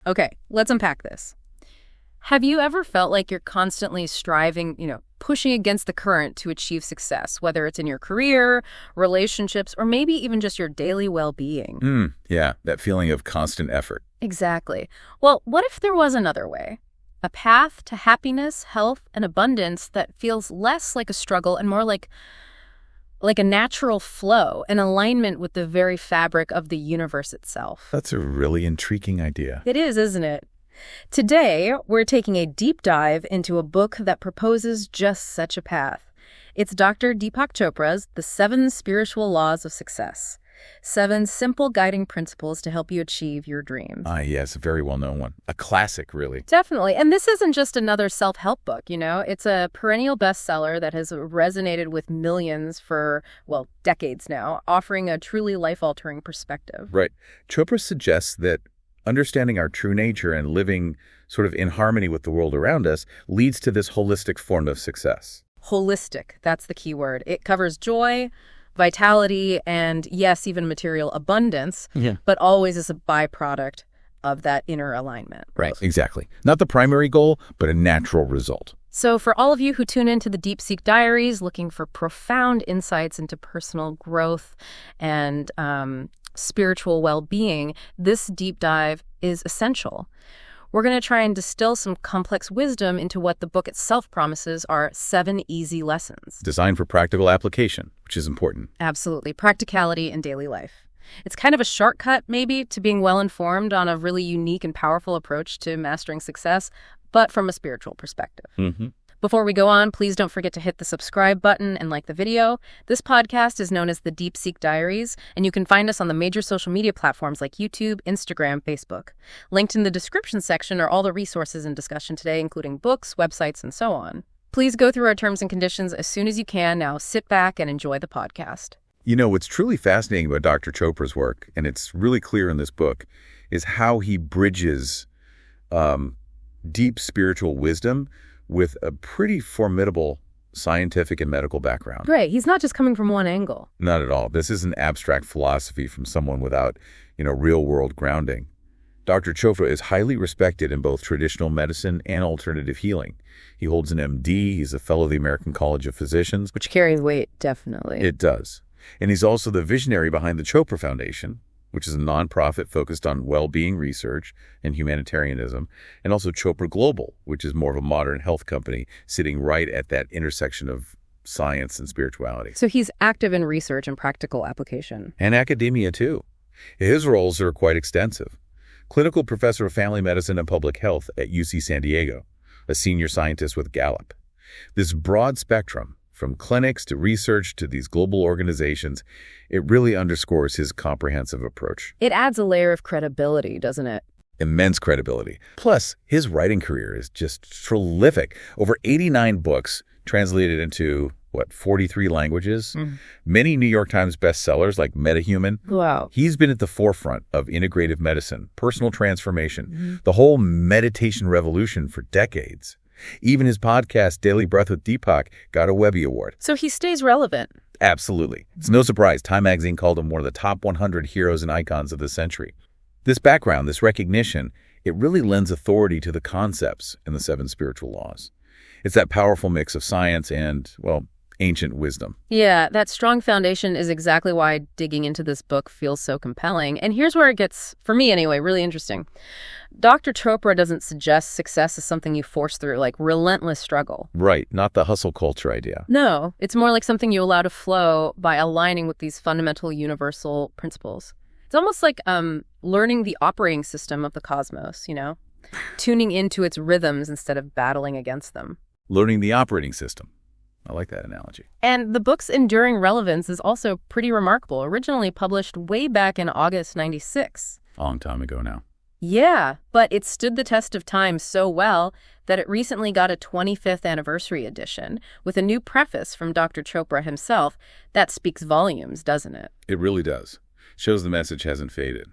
Okay, let's unpack this. Have you ever felt like you're constantly striving, pushing against the current to achieve success, whether it's in your career, relationships, or maybe even just your daily well-being? Yeah, that feeling of constant effort. Exactly. Well, what if there was another way? A path to happiness, health, and abundance that feels less like a struggle and more like a natural flow, an alignment with the very fabric of the universe itself. That's a really intriguing idea. It is, isn't it? Today, we're taking a deep dive into a book that proposes just such a path. It's Dr. Deepak Chopra's The 7 Spiritual Laws of Success. 7 simple guiding principles to help you achieve your dreams. Yes, a very well-known one. A classic, really. Definitely. And this isn't just another self-help book, It's a perennial bestseller that has resonated with millions for, decades now, offering a truly life-altering perspective. Right. Chopra suggests that understanding our true nature and living sort of in harmony with the world around us leads to this holistic form of success. Holistic, that's the key word. It covers joy, vitality, and yes, even material abundance, but always as a byproduct of that inner alignment. Right, exactly. Not the primary goal, but a natural result. So for all of you who tune into the Deep Seek Diaries looking for profound insights into personal growth and spiritual well-being, this deep dive is essential. We're going to try and distill some complex wisdom into what the book itself promises are 7 easy lessons. Designed for practical application, which is important. Absolutely. Practicality in daily life. It's kind of a shortcut, maybe, to being well-informed on a really unique and powerful approach to mastering success, but from a spiritual perspective. Before we go on, please don't forget to hit the subscribe button and like the video. This podcast is known as the Deep Seek Diaries, and you can find us on the major social media platforms like YouTube, Instagram, Facebook. Linked in the description section are all the resources in discussion today, including books, websites, and so on. Please go through our terms and conditions as soon as you can. Now sit back and enjoy the podcast. What's truly fascinating about Dr. Chopra's work, and it's really clear in this book, is how he bridges deep spiritual wisdom with a pretty formidable scientific and medical background. Right. He's not just coming from one angle. Not at all. This isn't abstract philosophy from someone without, real-world grounding. Dr. Chopra is highly respected in both traditional medicine and alternative healing. He holds an MD. He's a fellow of the American College of Physicians. Which carries weight, definitely. It does. And he's also the visionary behind the Chopra Foundation, which is a nonprofit focused on well-being research and humanitarianism, and also Chopra Global, which is more of a modern health company sitting right at that intersection of science and spirituality. So he's active in research and practical application. And academia, too. His roles are quite extensive. Clinical professor of family medicine and public health at UC San Diego, a senior scientist with Gallup. This broad spectrum, from clinics to research to these global organizations, it really underscores his comprehensive approach. It adds a layer of credibility, doesn't it? Immense credibility. Plus, his writing career is just prolific. Over 89 books translated into, 43 languages? Many New York Times bestsellers like MetaHuman. Wow. He's been at the forefront of integrative medicine, personal transformation, the whole meditation revolution for decades. Even his podcast, Daily Breath with Deepak, got a Webby Award. So he stays relevant. Absolutely. It's no surprise Time magazine called him one of the top 100 heroes and icons of the century. This background, this recognition, it really lends authority to the concepts in the 7 spiritual laws. It's that powerful mix of science and, ancient wisdom. Yeah, that strong foundation is exactly why digging into this book feels so compelling. And here's where it gets, for me anyway, really interesting. Dr. Chopra doesn't suggest success is something you force through, like relentless struggle. Right, not the hustle culture idea. No, it's more like something you allow to flow by aligning with these fundamental universal principles. It's almost like learning the operating system of the cosmos, tuning into its rhythms instead of battling against them. Learning the operating system. I like that analogy. And the book's enduring relevance is also pretty remarkable. Originally published way back in August '96. A long time ago now. Yeah, but it stood the test of time so well that it recently got a 25th anniversary edition with a new preface from Dr. Chopra himself. That speaks volumes, doesn't it? It really does. Shows the message hasn't faded.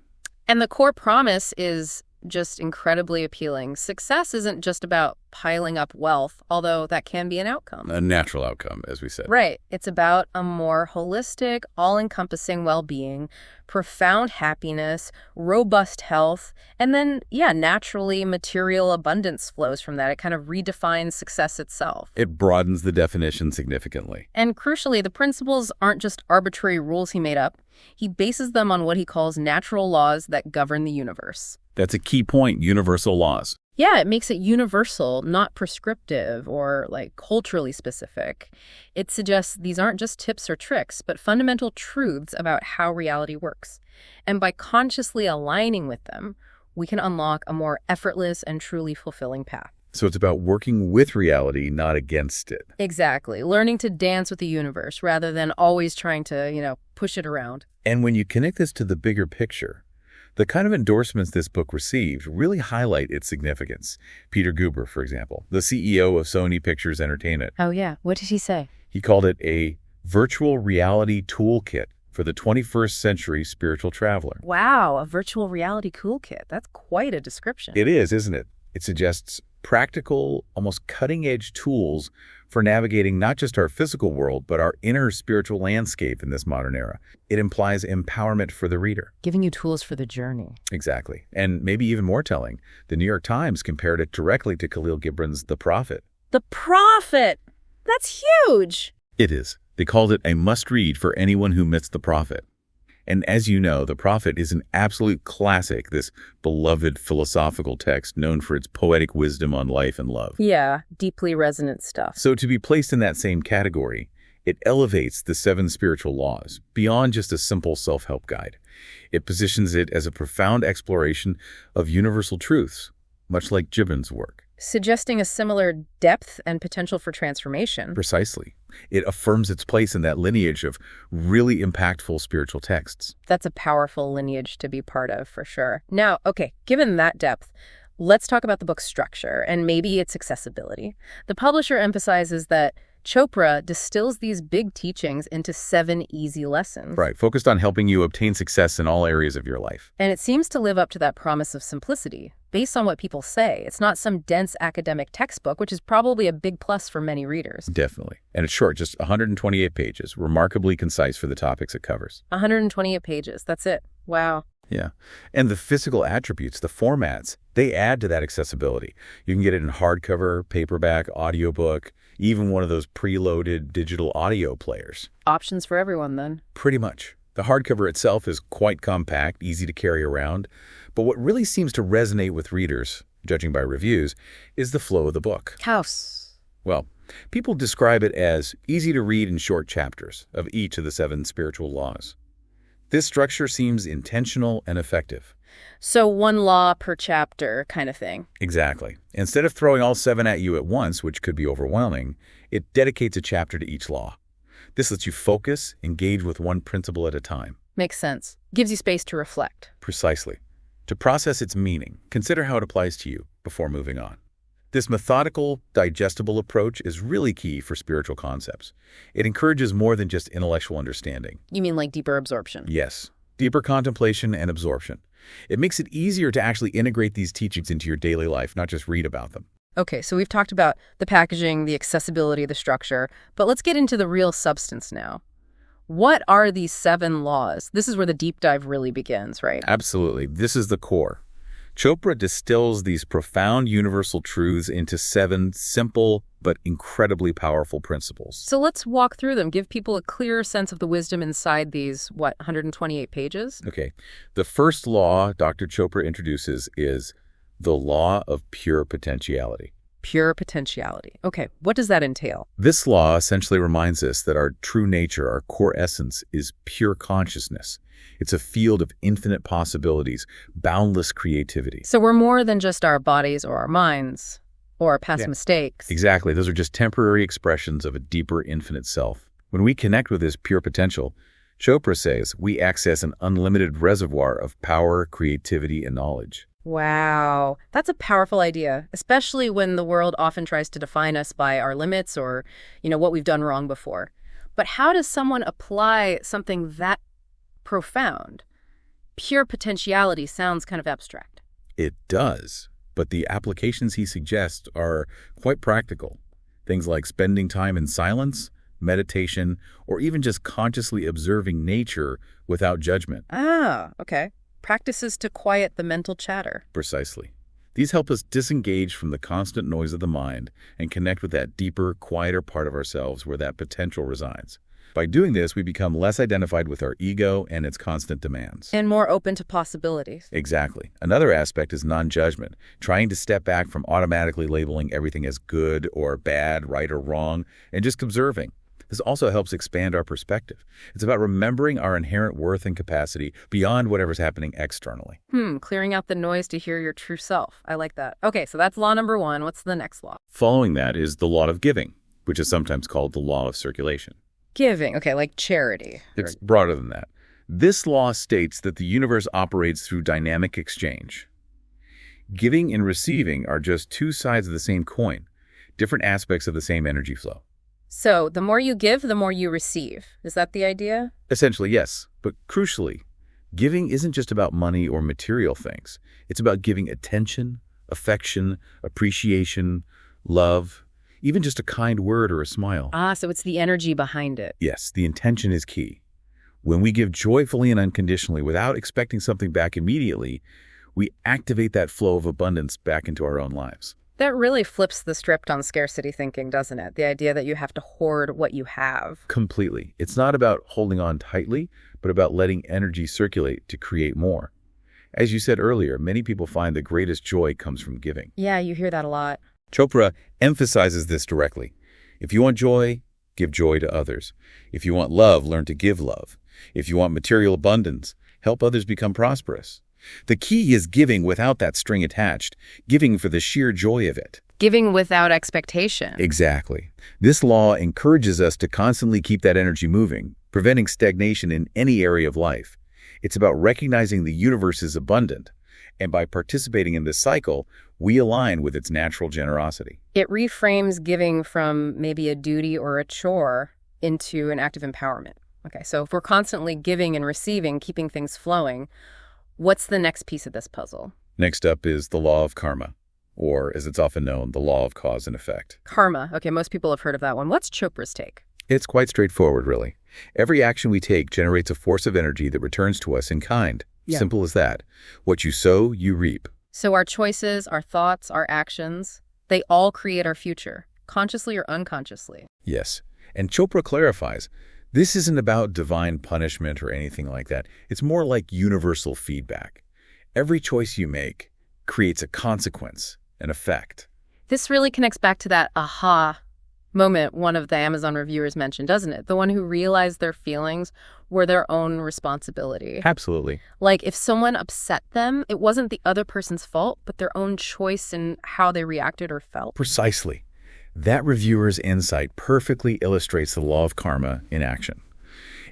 And the core promise is just incredibly appealing. Success isn't just about piling up wealth, although that can be an outcome. A natural outcome, as we said. Right. It's about a more holistic, all-encompassing well-being, profound happiness, robust health, and then, naturally material abundance flows from that. It kind of redefines success itself. It broadens the definition significantly. And crucially, the principles aren't just arbitrary rules he made up. He bases them on what he calls natural laws that govern the universe. That's a key point, universal laws. Yeah, it makes it universal, not prescriptive or culturally specific. It suggests these aren't just tips or tricks, but fundamental truths about how reality works. And by consciously aligning with them, we can unlock a more effortless and truly fulfilling path. So it's about working with reality, not against it. Exactly. Learning to dance with the universe rather than always trying to, push it around. And when you connect this to the bigger picture, the kind of endorsements this book received really highlight its significance. Peter Guber, for example, the CEO of Sony Pictures Entertainment. Oh, yeah. What did he say? He called it a virtual reality toolkit for the 21st century spiritual traveler. Wow, a virtual reality toolkit. That's quite a description. It is, isn't it? It suggests practical, almost cutting-edge tools for navigating not just our physical world, but our inner spiritual landscape in this modern era. It implies empowerment for the reader. Giving you tools for the journey. Exactly. And maybe even more telling, the New York Times compared it directly to Khalil Gibran's The Prophet. The Prophet! That's huge! It is. They called it a must-read for anyone who meets The Prophet. And as you know, The Prophet is an absolute classic, this beloved philosophical text known for its poetic wisdom on life and love. Yeah, deeply resonant stuff. So to be placed in that same category, it elevates the 7 spiritual laws beyond just a simple self-help guide. It positions it as a profound exploration of universal truths, much like Gibran's work. Suggesting a similar depth and potential for transformation. Precisely. It affirms its place in that lineage of really impactful spiritual texts. That's a powerful lineage to be part of, for sure. Now, okay, given that depth, let's talk about the book's structure and maybe its accessibility. The publisher emphasizes that Chopra distills these big teachings into 7 easy lessons. Right, focused on helping you obtain success in all areas of your life. And it seems to live up to that promise of simplicity, based on what people say. It's not some dense academic textbook, which is probably a big plus for many readers. Definitely. And it's short, just 128 pages, remarkably concise for the topics it covers. 128 pages, that's it. Wow. Yeah. And the physical attributes, the formats, they add to that accessibility. You can get it in hardcover, paperback, audiobook, even one of those preloaded digital audio players. Options for everyone, then. Pretty much. The hardcover itself is quite compact, easy to carry around. But what really seems to resonate with readers, judging by reviews, is the flow of the book. House. Well, people describe it as easy to read in short chapters of each of the 7 spiritual laws. This structure seems intentional and effective. So 1 law per chapter kind of thing. Exactly. Instead of throwing all 7 at you at once, which could be overwhelming, it dedicates a chapter to each law. This lets you focus, engage with one principle at a time. Makes sense. Gives you space to reflect. Precisely. To process its meaning, consider how it applies to you before moving on. This methodical, digestible approach is really key for spiritual concepts. It encourages more than just intellectual understanding. You mean like deeper absorption? Yes, deeper contemplation and absorption. It makes it easier to actually integrate these teachings into your daily life, not just read about them. Okay, so we've talked about the packaging, the accessibility, the structure, but let's get into the real substance now. What are these 7 laws? This is where the deep dive really begins, right? Absolutely. This is the core. Chopra distills these profound universal truths into 7 simple but incredibly powerful principles. So let's walk through them, give people a clearer sense of the wisdom inside these, 128 pages? Okay. The first law Dr. Chopra introduces is the law of pure potentiality. Pure potentiality. Okay, what does that entail? This law essentially reminds us that our true nature, our core essence, is pure consciousness. It's a field of infinite possibilities, boundless creativity. So we're more than just our bodies or our minds or our past mistakes. Exactly. Those are just temporary expressions of a deeper, infinite self. When we connect with this pure potential, Chopra says we access an unlimited reservoir of power, creativity, and knowledge. Wow, that's a powerful idea, especially when the world often tries to define us by our limits or, what we've done wrong before. But how does someone apply something that profound? Pure potentiality sounds kind of abstract. It does, but the applications he suggests are quite practical. Things like spending time in silence, meditation, or even just consciously observing nature without judgment. Ah, okay. Practices to quiet the mental chatter. Precisely. These help us disengage from the constant noise of the mind and connect with that deeper, quieter part of ourselves where that potential resides. By doing this, we become less identified with our ego and its constant demands. And more open to possibilities. Exactly. Another aspect is non-judgment, trying to step back from automatically labeling everything as good or bad, right or wrong, and just observing. This also helps expand our perspective. It's about remembering our inherent worth and capacity beyond whatever's happening externally. Clearing out the noise to hear your true self. I like that. Okay, so that's law number 1. What's the next law? Following that is the law of giving, which is sometimes called the law of circulation. Giving, okay, like charity. It's broader than that. This law states that the universe operates through dynamic exchange. Giving and receiving are just two sides of the same coin, different aspects of the same energy flow. So the more you give, the more you receive. Is that the idea? Essentially, yes. But crucially, giving isn't just about money or material things. It's about giving attention, affection, appreciation, love, even just a kind word or a smile. Ah, so it's the energy behind it. Yes, the intention is key. When we give joyfully and unconditionally without expecting something back immediately, we activate that flow of abundance back into our own lives. That really flips the script on scarcity thinking, doesn't it? The idea that you have to hoard what you have. Completely. It's not about holding on tightly, but about letting energy circulate to create more. As you said earlier, many people find the greatest joy comes from giving. Yeah, you hear that a lot. Chopra emphasizes this directly. If you want joy, give joy to others. If you want love, learn to give love. If you want material abundance, help others become prosperous. The key is giving without that string attached, giving for the sheer joy of it. Giving without expectation. Exactly. This law encourages us to constantly keep that energy moving, preventing stagnation in any area of life. It's about recognizing the universe is abundant, and by participating in this cycle, we align with its natural generosity. It reframes giving from maybe a duty or a chore into an act of empowerment. Okay, so if we're constantly giving and receiving, keeping things flowing, what's the next piece of this puzzle? Next up is the law of karma, or as it's often known, the law of cause and effect. Karma. Okay, most people have heard of that one. What's Chopra's take? It's quite straightforward, really. Every action we take generates a force of energy that returns to us in kind. Yeah. Simple as that. What you sow, you reap. So our choices, our thoughts, our actions, they all create our future, consciously or unconsciously. Yes. And Chopra clarifies, this isn't about divine punishment or anything like that. It's more like universal feedback. Every choice you make creates a consequence, an effect. This really connects back to that aha moment one of the Amazon reviewers mentioned, doesn't it? The one who realized their feelings were their own responsibility. Absolutely. Like if someone upset them, it wasn't the other person's fault, but their own choice in how they reacted or felt. Precisely. That reviewer's insight perfectly illustrates the law of karma in action.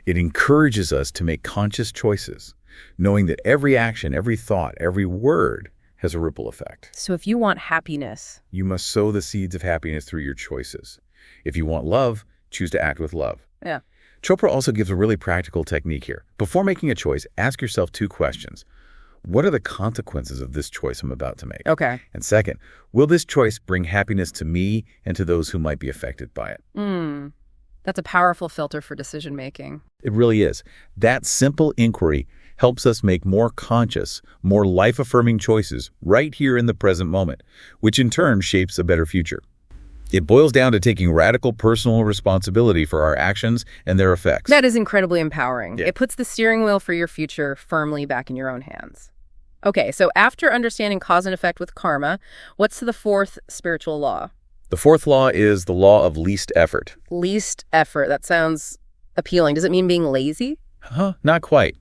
It encourages us to make conscious choices, knowing that every action, every thought, every word has a ripple effect. So if you want happiness, you must sow the seeds of happiness through your choices. If you want love, choose to act with love. Yeah. Chopra also gives a really practical technique here. Before making a choice, ask yourself two questions. What are the consequences of this choice I'm about to make? Okay. And second, will this choice bring happiness to me and to those who might be affected by it? That's a powerful filter for decision making. It really is. That simple inquiry helps us make more conscious, more life-affirming choices right here in the present moment, which in turn shapes a better future. It boils down to taking radical personal responsibility for our actions and their effects. That is incredibly empowering. Yeah. It puts the steering wheel for your future firmly back in your own hands. Okay, so after understanding cause and effect with karma, what's the fourth spiritual law? The fourth law is the law of least effort. Least effort. That sounds appealing. Does it mean being lazy? Not quite.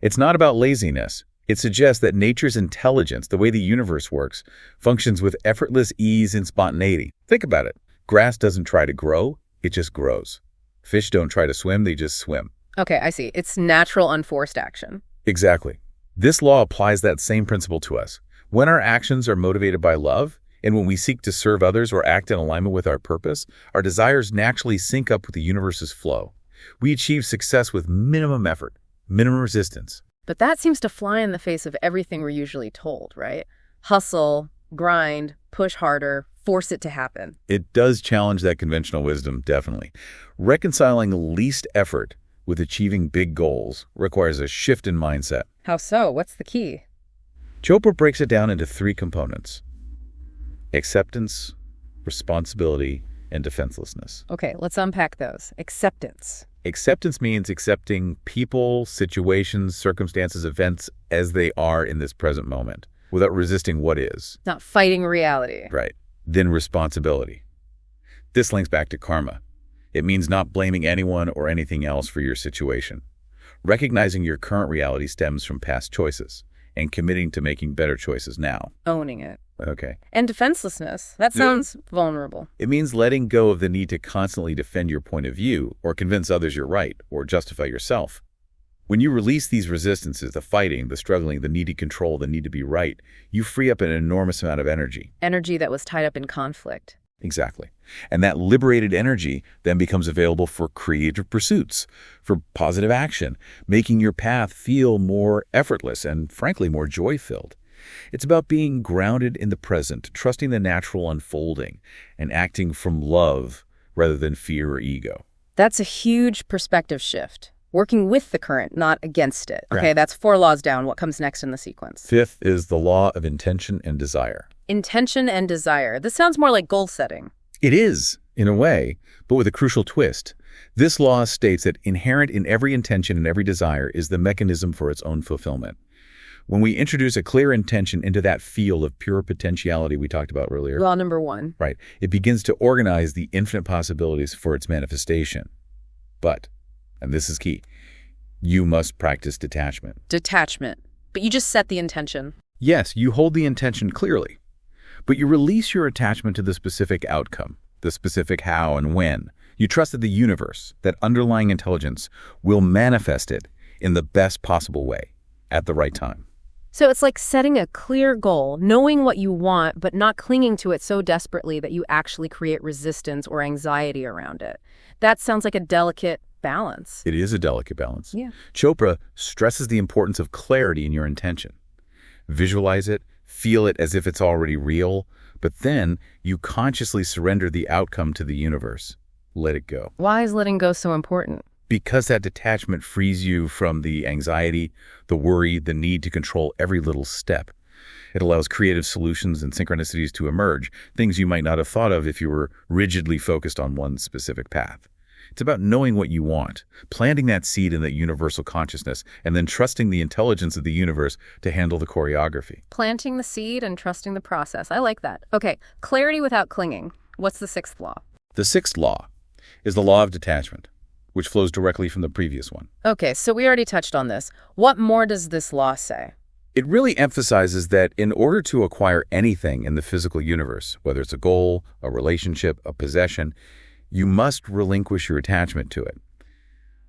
It's not about laziness. It suggests that nature's intelligence, the way the universe works, functions with effortless ease and spontaneity. Think about it. Grass doesn't try to grow, it just grows. Fish don't try to swim, they just swim. Okay, I see. It's natural, unforced action. Exactly. This law applies that same principle to us. When our actions are motivated by love, and when we seek to serve others or act in alignment with our purpose, our desires naturally sync up with the universe's flow. We achieve success with minimum effort, minimum resistance, But that seems to fly in the face of everything we're usually told, right? Hustle, grind, push harder, force it to happen. It does challenge that conventional wisdom, definitely. Reconciling least effort with achieving big goals requires a shift in mindset. How so? What's the key? Chopra breaks it down into 3 components: acceptance, responsibility, and defenselessness. Okay, let's unpack those. Acceptance. Acceptance means accepting people, situations, circumstances, events as they are in this present moment, without resisting what is. Not fighting reality. Right. Then responsibility. This links back to karma. It means not blaming anyone or anything else for your situation. Recognizing your current reality stems from past choices and committing to making better choices now. Owning it. Okay. And defenselessness. That sounds vulnerable. It means letting go of the need to constantly defend your point of view or convince others you're right or justify yourself. When you release these resistances, the fighting, the struggling, the need to control, the need to be right, you free up an enormous amount of energy. Energy that was tied up in conflict. Exactly. And that liberated energy then becomes available for creative pursuits, for positive action, making your path feel more effortless and, frankly, more joy-filled. It's about being grounded in the present, trusting the natural unfolding, and acting from love rather than fear or ego. That's a huge perspective shift. Working with the current, not against it. Okay, Correct. that's 4 laws down. What comes next in the sequence? 5th is the law of intention and desire. Intention and desire. This sounds more like goal setting. It is, in a way, but with a crucial twist. This law states that inherent in every intention and every desire is the mechanism for its own fulfillment. When we introduce a clear intention into that field of pure potentiality we talked about earlier, Law number 1. right, it begins to organize the infinite possibilities for its manifestation. But, and this is key, you must practice detachment. Detachment. But you just set the intention. Yes, you hold the intention clearly, but you release your attachment to the specific outcome, the specific how and when. You trust that the universe, that underlying intelligence, will manifest it in the best possible way, at the right time. So it's like setting a clear goal, knowing what you want, but not clinging to it so desperately that you actually create resistance or anxiety around it. That sounds like a delicate balance. It is a delicate balance. Yeah. Chopra stresses the importance of clarity in your intention. Visualize it, feel it as if it's already real, but then you consciously surrender the outcome to the universe. Let it go. Why is letting go so important? Because that detachment frees you from the anxiety, the worry, the need to control every little step. It allows creative solutions and synchronicities to emerge, things you might not have thought of if you were rigidly focused on one specific path. It's about knowing what you want, planting that seed in that universal consciousness, and then trusting the intelligence of the universe to handle the choreography. Planting the seed and trusting the process. I like that. Okay, clarity without clinging. What's the 6th law? The 6th law is the law of detachment, which flows directly from the previous one. Okay, so we already touched on this. What more does this law say? It really emphasizes that in order to acquire anything in the physical universe, whether it's a goal, a relationship, a possession, you must relinquish your attachment to it.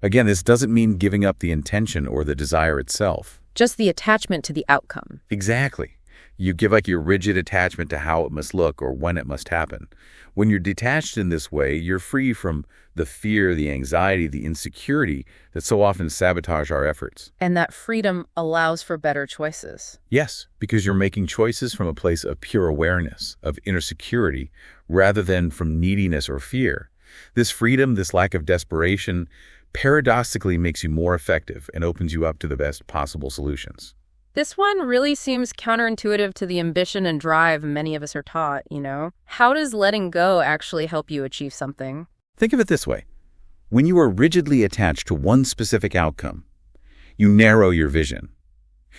Again, this doesn't mean giving up the intention or the desire itself. Just the attachment to the outcome. Exactly. You give up your rigid attachment to how it must look or when it must happen. When you're detached in this way, you're free from the fear, the anxiety, the insecurity that so often sabotage our efforts. And that freedom allows for better choices. Yes, because you're making choices from a place of pure awareness, of inner security, rather than from neediness or fear. This freedom, this lack of desperation, paradoxically makes you more effective and opens you up to the best possible solutions. This one really seems counterintuitive to the ambition and drive many of us are taught, you know? How does letting go actually help you achieve something? Think of it this way. When you are rigidly attached to one specific outcome, you narrow your vision.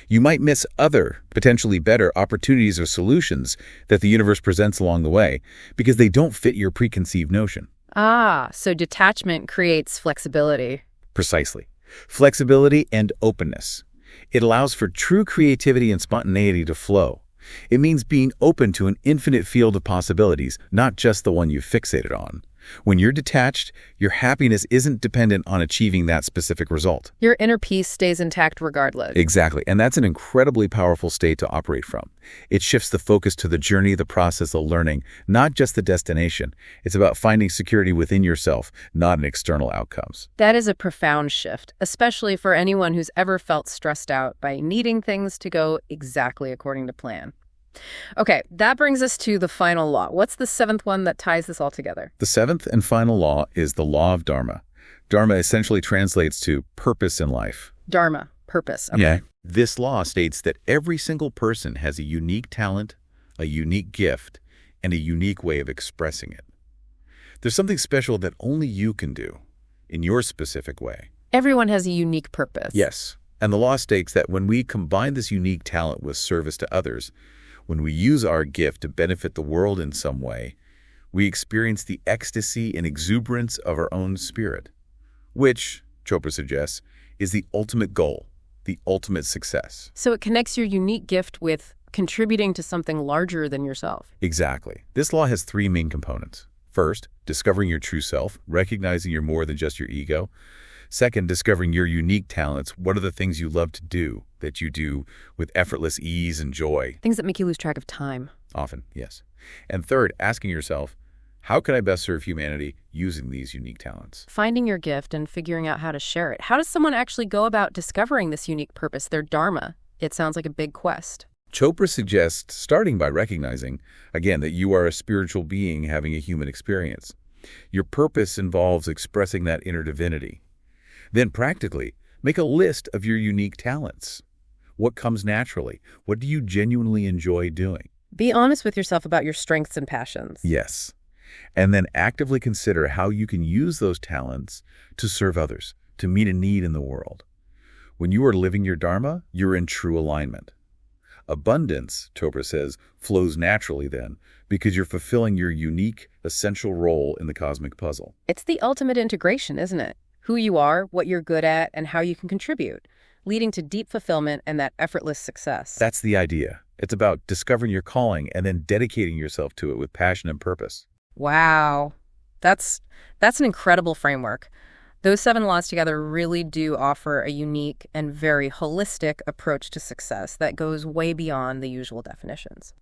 You might miss other, potentially better opportunities or solutions that the universe presents along the way because they don't fit your preconceived notion. Ah, so detachment creates flexibility. Precisely. Flexibility and openness. It allows for true creativity and spontaneity to flow. It means being open to an infinite field of possibilities, not just the one you've fixated on. When you're detached, your happiness isn't dependent on achieving that specific result. Your inner peace stays intact regardless. Exactly. And that's an incredibly powerful state to operate from. It shifts the focus to the journey, the process of learning, not just the destination. It's about finding security within yourself, not in external outcomes. That is a profound shift, especially for anyone who's ever felt stressed out by needing things to go exactly according to plan. Okay, that brings us to the final law. What's the seventh one that ties this all together? The seventh and final law is the law of Dharma. Dharma essentially translates to purpose in life. Dharma, purpose. Okay. Yeah. This law states that every single person has a unique talent, a unique gift, and a unique way of expressing it. There's something special that only you can do in your specific way. Everyone has a unique purpose. Yes. And the law states that when we combine this unique talent with service to others, when we use our gift to benefit the world in some way, we experience the ecstasy and exuberance of our own spirit, which, Chopra suggests, is the ultimate goal, the ultimate success. So it connects your unique gift with contributing to something larger than yourself. Exactly. This law has three main components. First, discovering your true self, recognizing you're more than just your ego. Second, discovering your unique talents. What are the things you love to do that you do with effortless ease and joy? Things that make you lose track of time. Often, yes. And third, asking yourself, how can I best serve humanity using these unique talents? Finding your gift and figuring out how to share it. How does someone actually go about discovering this unique purpose, their dharma? It sounds like a big quest. Chopra suggests starting by recognizing, again, that you are a spiritual being having a human experience. Your purpose involves expressing that inner divinity. Then practically, make a list of your unique talents. What comes naturally? What do you genuinely enjoy doing? Be honest with yourself about your strengths and passions. Yes. And then actively consider how you can use those talents to serve others, to meet a need in the world. When you are living your dharma, you're in true alignment. Abundance, Chopra says, flows naturally then because you're fulfilling your unique, essential role in the cosmic puzzle. It's the ultimate integration, isn't it? Who you are, what you're good at, and how you can contribute, leading to deep fulfillment and that effortless success. That's the idea. It's about discovering your calling and then dedicating yourself to it with passion and purpose. Wow. That's an incredible framework. Those 7 laws together really do offer a unique and very holistic approach to success that goes way beyond the usual definitions.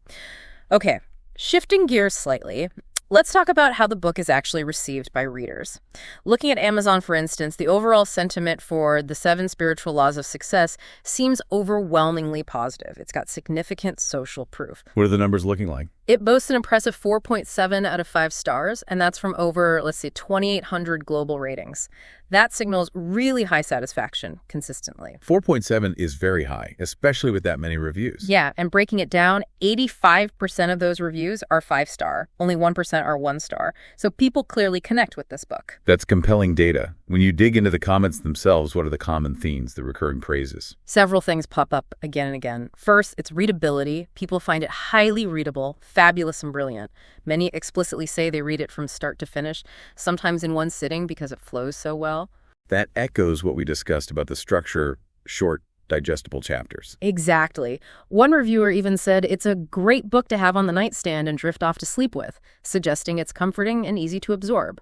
Okay, shifting gears slightly, let's talk about how the book is actually received by readers. Looking at Amazon, for instance, the overall sentiment for the 7 Spiritual Laws of Success seems overwhelmingly positive. It's got significant social proof. What are the numbers looking like? It boasts an impressive 4.7 out of 5 stars, and that's from over, 2,800 global ratings. That signals really high satisfaction consistently. 4.7 is very high, especially with that many reviews. Yeah, and breaking it down, 85% of those reviews are 5-star. Only 1% are 1-star. So people clearly connect with this book. That's compelling data. When you dig into the comments themselves, what are the common themes, the recurring praises? Several things pop up again and again. First, it's readability. People find it highly readable, fabulous and brilliant. Many explicitly say they read it from start to finish, sometimes in one sitting because it flows so well. That echoes what we discussed about the structure, short, digestible chapters. Exactly. One reviewer even said it's a great book to have on the nightstand and drift off to sleep with, suggesting it's comforting and easy to absorb.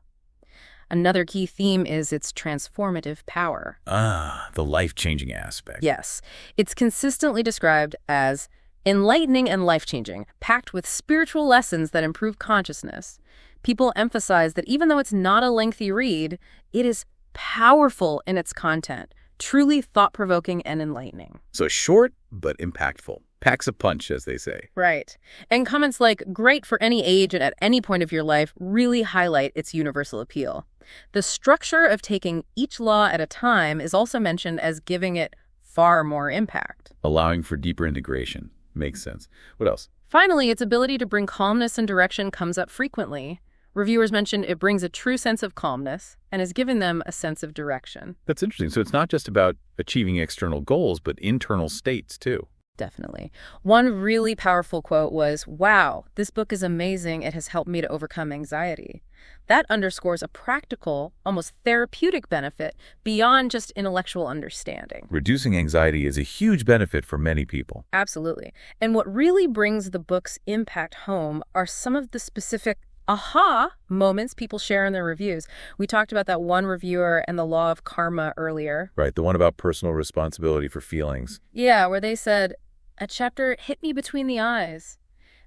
Another key theme is its transformative power. Ah, the life-changing aspect. Yes. It's consistently described as enlightening and life-changing, packed with spiritual lessons that improve consciousness. People emphasize that even though it's not a lengthy read, it is powerful in its content, truly thought-provoking and enlightening. So short, but impactful. Packs a punch, as they say. Right. And comments like, great for any age and at any point of your life, really highlight its universal appeal. The structure of taking each law at a time is also mentioned as giving it far more impact. Allowing for deeper integration. Makes sense. What else? Finally, its ability to bring calmness and direction comes up frequently. Reviewers mentioned it brings a true sense of calmness and has given them a sense of direction. That's interesting. So it's not just about achieving external goals, but internal states, too. Definitely. One really powerful quote was, "Wow, this book is amazing. It has helped me to overcome anxiety." That underscores a practical, almost therapeutic benefit beyond just intellectual understanding. Reducing anxiety is a huge benefit for many people. Absolutely. And what really brings the book's impact home are some of the specific aha moments people share in their reviews. We talked about that one reviewer and the law of karma earlier. Right, the one about personal responsibility for feelings. Yeah, where they said, a chapter hit me between the eyes.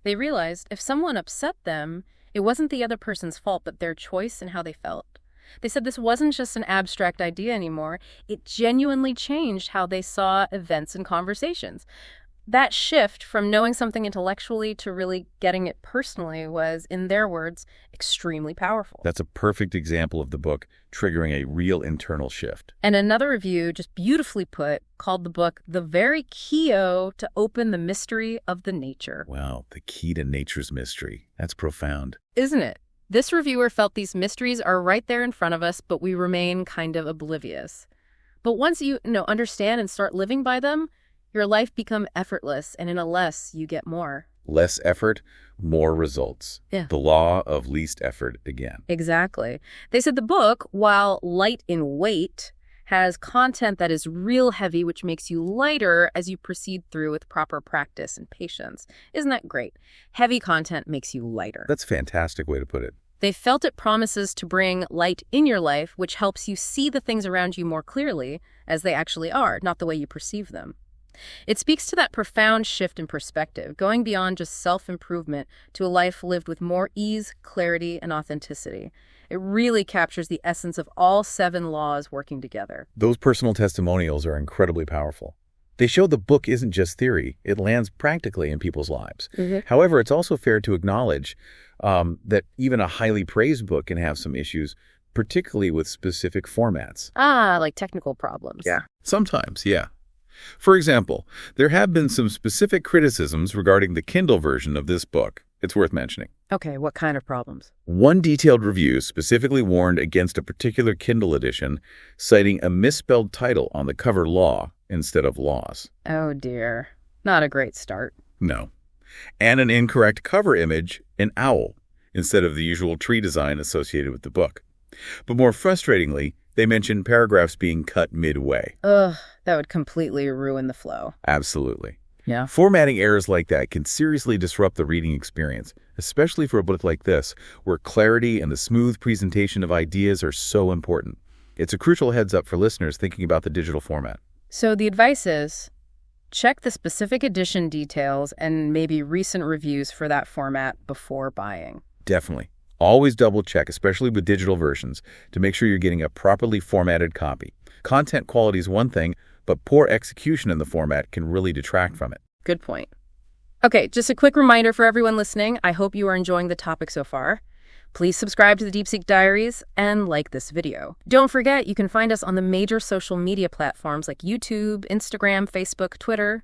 They realized if someone upset them, it wasn't the other person's fault, but their choice and how they felt. They said this wasn't just an abstract idea anymore. It genuinely changed how they saw events and conversations. That shift from knowing something intellectually to really getting it personally was, in their words, extremely powerful. That's a perfect example of the book triggering a real internal shift. And another review, just beautifully put, called the book the very key-o to open the mystery of the nature. Wow, the key to nature's mystery. That's profound. Isn't it? This reviewer felt these mysteries are right there in front of us, but we remain kind of oblivious. But once you understand and start living by them, your life become effortless, and in a less, you get more. Less effort, more results. Yeah. The law of least effort again. Exactly. They said the book, while light in weight, has content that is real heavy, which makes you lighter as you proceed through with proper practice and patience. Isn't that great? Heavy content makes you lighter. That's a fantastic way to put it. They felt it promises to bring light in your life, which helps you see the things around you more clearly as they actually are, not the way you perceive them. It speaks to that profound shift in perspective, going beyond just self-improvement to a life lived with more ease, clarity, and authenticity. It really captures the essence of all 7 laws working together. Those personal testimonials are incredibly powerful. They show the book isn't just theory, it lands practically in people's lives. However, it's also fair to acknowledge that even a highly praised book can have some issues, particularly with specific formats. Like technical problems. Yeah. Sometimes, yeah. For example, there have been some specific criticisms regarding the Kindle version of this book. It's worth mentioning. Okay, what kind of problems? One detailed review specifically warned against a particular Kindle edition, citing a misspelled title on the cover, law, instead of laws. Oh dear. Not a great start. No. And an incorrect cover image, an owl, instead of the usual tree design associated with the book. But more frustratingly, they mentioned paragraphs being cut midway. Ugh, that would completely ruin the flow. Absolutely. Yeah. Formatting errors like that can seriously disrupt the reading experience, especially for a book like this, where clarity and the smooth presentation of ideas are so important. It's a crucial heads up for listeners thinking about the digital format. So the advice is, check the specific edition details and maybe recent reviews for that format before buying. Definitely. Always double check, especially with digital versions, to make sure you're getting a properly formatted copy. Content quality is one thing, but poor execution in the format can really detract from it. Good point. Okay, just a quick reminder for everyone listening. I hope you are enjoying the topic so far. Please subscribe to the Deep Seek Diaries and like this video. Don't forget, you can find us on the major social media platforms like YouTube, Instagram, Facebook, Twitter.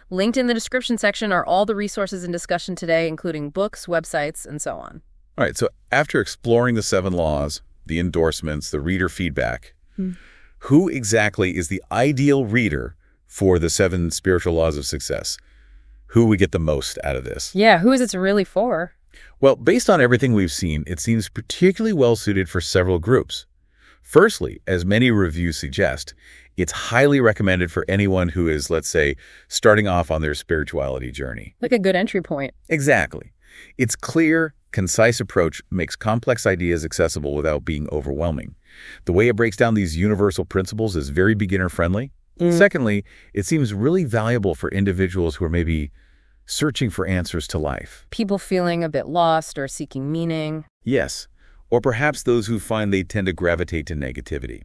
Linked in the description section are all the resources in discussion today, including books, websites, and so on. All right, so after exploring the 7 laws, the endorsements, the reader feedback, who exactly is the ideal reader for the 7 spiritual laws of success? Who would get the most out of this? Yeah, who is it really for? Well, based on everything we've seen, it seems particularly well suited for several groups. Firstly, as many reviews suggest, it's highly recommended for anyone who is, let's say, starting off on their spirituality journey. Like a good entry point. Exactly. Its clear, concise approach makes complex ideas accessible without being overwhelming. The way it breaks down these universal principles is very beginner-friendly. Secondly, it seems really valuable for individuals who are maybe searching for answers to life. People feeling a bit lost or seeking meaning. Yes, or perhaps those who find they tend to gravitate to negativity.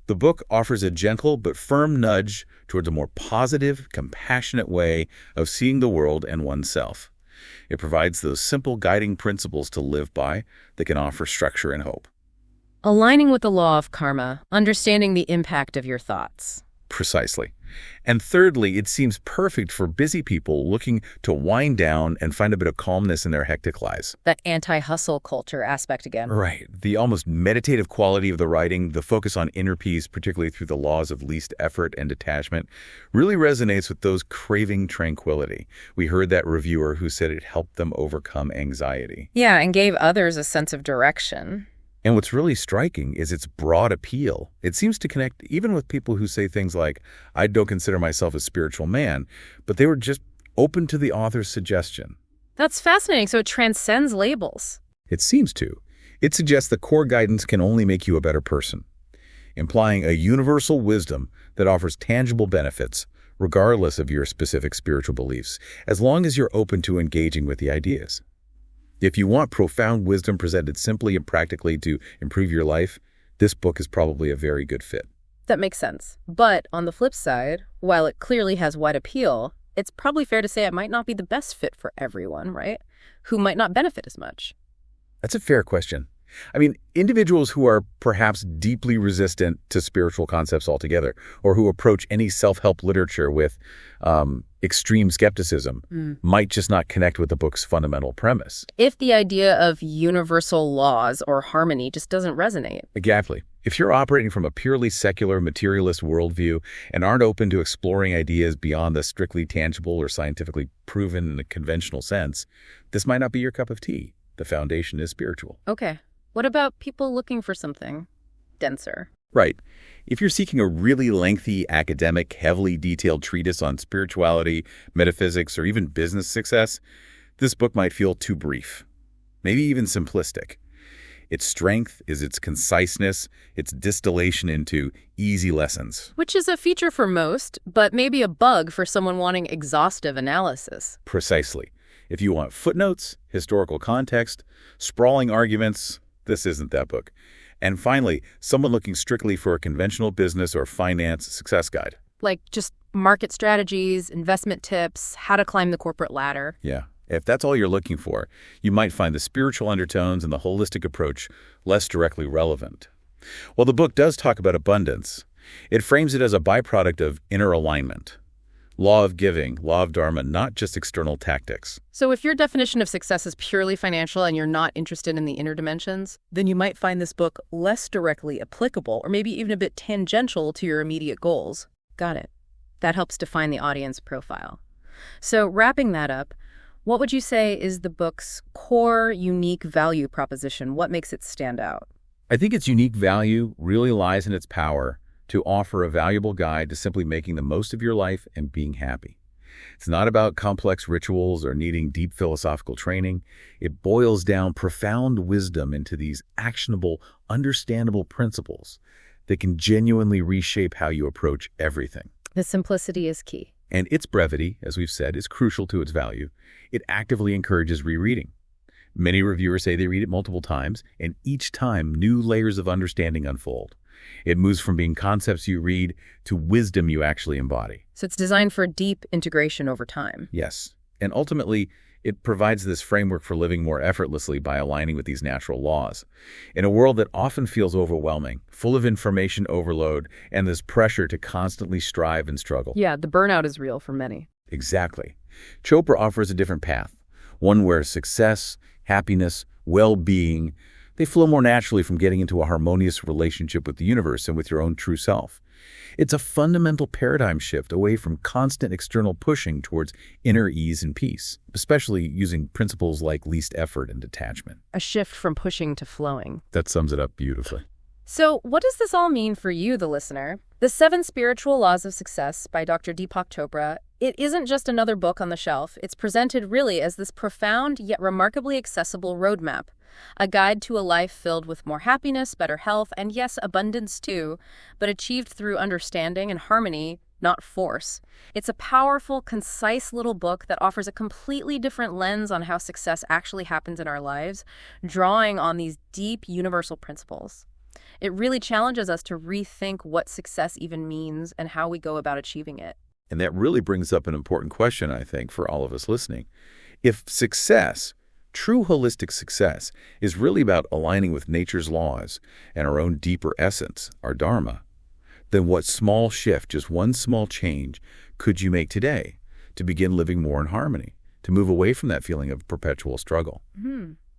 The book offers a gentle but firm nudge towards a more positive, compassionate way of seeing the world and oneself. It provides those simple guiding principles to live by that can offer structure and hope. Aligning with the law of karma, understanding the impact of your thoughts. Precisely. And thirdly, it seems perfect for busy people looking to wind down and find a bit of calmness in their hectic lives. That anti-hustle culture aspect again. Right. The almost meditative quality of the writing, the focus on inner peace, particularly through the laws of least effort and detachment, really resonates with those craving tranquility. We heard that reviewer who said it helped them overcome anxiety. Yeah, and gave others a sense of direction. And what's really striking is its broad appeal. It seems to connect even with people who say things like, I don't consider myself a spiritual man, but they were just open to the author's suggestion. That's fascinating. So it transcends labels. It seems to. It suggests that core guidance can only make you a better person, implying a universal wisdom that offers tangible benefits regardless of your specific spiritual beliefs, as long as you're open to engaging with the ideas. If you want profound wisdom presented simply and practically to improve your life, this book is probably a very good fit. That makes sense. But on the flip side, while it clearly has wide appeal, it's probably fair to say it might not be the best fit for everyone, right? Who might not benefit as much. That's a fair question. I mean, individuals who are perhaps deeply resistant to spiritual concepts altogether, or who approach any self-help literature with extreme skepticism, might just not connect with the book's fundamental premise. If the idea of universal laws or harmony just doesn't resonate. Exactly. If you're operating from a purely secular, materialist worldview and aren't open to exploring ideas beyond the strictly tangible or scientifically proven in a conventional sense, this might not be your cup of tea. The foundation is spiritual. Okay. What about people looking for something denser? Right. If you're seeking a really lengthy, academic, heavily detailed treatise on spirituality, metaphysics, or even business success, this book might feel too brief, maybe even simplistic. Its strength is its conciseness, its distillation into easy lessons. Which is a feature for most, but maybe a bug for someone wanting exhaustive analysis. Precisely. If you want footnotes, historical context, sprawling arguments, this isn't that book. And finally, someone looking strictly for a conventional business or finance success guide. Like just market strategies, investment tips, how to climb the corporate ladder. Yeah. If that's all you're looking for, you might find the spiritual undertones and the holistic approach less directly relevant. While the book does talk about abundance, it frames it as a byproduct of inner alignment. Law of giving, law of dharma, not just external tactics. So if your definition of success is purely financial and you're not interested in the inner dimensions, then you might find this book less directly applicable or maybe even a bit tangential to your immediate goals. Got it. That helps define the audience profile. So wrapping that up, what would you say is the book's core, unique value proposition? What makes it stand out? I think its unique value really lies in its power to offer a valuable guide to simply making the most of your life and being happy. It's not about complex rituals or needing deep philosophical training. It boils down profound wisdom into these actionable, understandable principles that can genuinely reshape how you approach everything. The simplicity is key. And its brevity, as we've said, is crucial to its value. It actively encourages rereading. Many reviewers say they read it multiple times, and each time new layers of understanding unfold. It moves from being concepts you read to wisdom you actually embody. So it's designed for deep integration over time. Yes. And ultimately, it provides this framework for living more effortlessly by aligning with these natural laws. In a world that often feels overwhelming, full of information overload, and this pressure to constantly strive and struggle. Yeah, the burnout is real for many. Exactly. Chopra offers a different path, one where success, happiness, well-being, they flow more naturally from getting into a harmonious relationship with the universe and with your own true self. It's a fundamental paradigm shift away from constant external pushing towards inner ease and peace, especially using principles like least effort and detachment. A shift from pushing to flowing. That sums it up beautifully. So what does this all mean for you, the listener? The 7 Spiritual Laws of Success by Dr. Deepak Chopra, it isn't just another book on the shelf. It's presented really as this profound yet remarkably accessible roadmap. A guide to a life filled with more happiness, better health, and yes, abundance too, but achieved through understanding and harmony, not force. It's a powerful, concise little book that offers a completely different lens on how success actually happens in our lives, drawing on these deep universal principles. It really challenges us to rethink what success even means and how we go about achieving it. And that really brings up an important question, I think, for all of us listening. If success, true holistic success, is really about aligning with nature's laws and our own deeper essence, our dharma, then what small shift, just one small change, could you make today to begin living more in harmony, to move away from that feeling of perpetual struggle?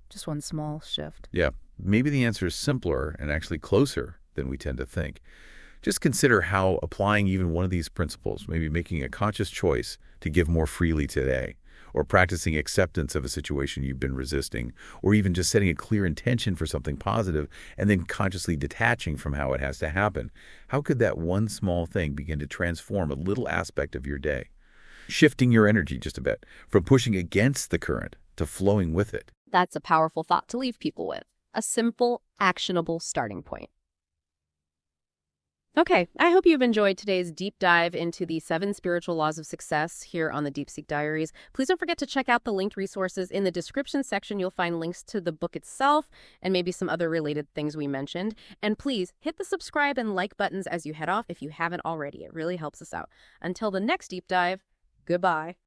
Just one small shift. Yeah, maybe the answer is simpler and actually closer than we tend to think. Just consider how applying even one of these principles, maybe making a conscious choice to give more freely today, or practicing acceptance of a situation you've been resisting, or even just setting a clear intention for something positive and then consciously detaching from how it has to happen. How could that one small thing begin to transform a little aspect of your day? Shifting your energy just a bit, from pushing against the current to flowing with it. That's a powerful thought to leave people with. A simple, actionable starting point. Okay, I hope you've enjoyed today's deep dive into the 7 spiritual laws of success here on the Deep Seek Diaries. Please don't forget to check out the linked resources in the description section. You'll find links to the book itself and maybe some other related things we mentioned. And please hit the subscribe and like buttons as you head off if you haven't already. It really helps us out. Until the next deep dive, goodbye.